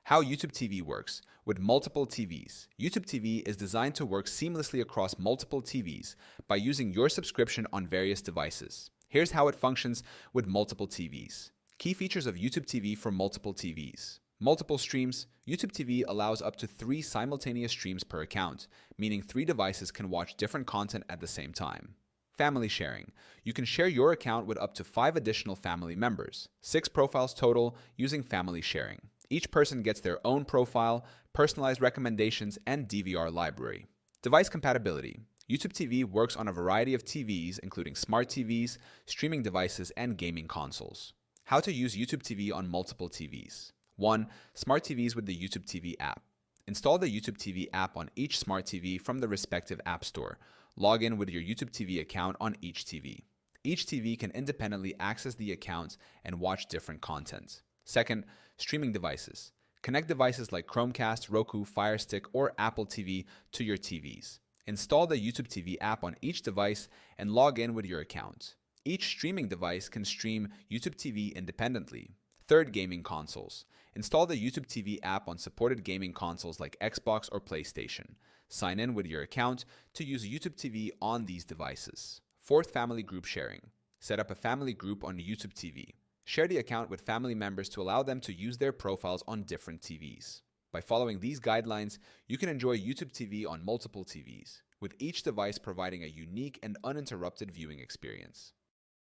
How YouTube TV works. With multiple TVs, YouTube TV is designed to work seamlessly across multiple TVs by using your subscription on various devices. Here's how it functions with multiple TVs. Key features of YouTube TV for multiple TVs. Multiple streams. YouTube TV allows up to 3 simultaneous streams per account, meaning 3 devices can watch different content at the same time. Family sharing. You can share your account with up to 5 additional family members, 6 profiles total using family sharing. Each person gets their own profile, personalized recommendations, and DVR library. Device compatibility. YouTube TV works on a variety of TVs, including smart TVs, streaming devices, and gaming consoles. How to use YouTube TV on multiple TVs. 1. Smart TVs with the YouTube TV app. Install the YouTube TV app on each smart TV from the respective app store. Log in with your YouTube TV account on each TV. Each TV can independently access the accounts and watch different content. 2nd, streaming devices. Connect devices like Chromecast, Roku, Fire Stick, or Apple TV to your TVs. Install the YouTube TV app on each device and log in with your account. Each streaming device can stream YouTube TV independently. 3rd, gaming consoles. Install the YouTube TV app on supported gaming consoles like Xbox or PlayStation. Sign in with your account to use YouTube TV on these devices. 4th, family group sharing. Set up a family group on YouTube TV. Share the account with family members to allow them to use their profiles on different TVs. By following these guidelines, you can enjoy YouTube TV on multiple TVs, with each device providing a unique and uninterrupted viewing experience.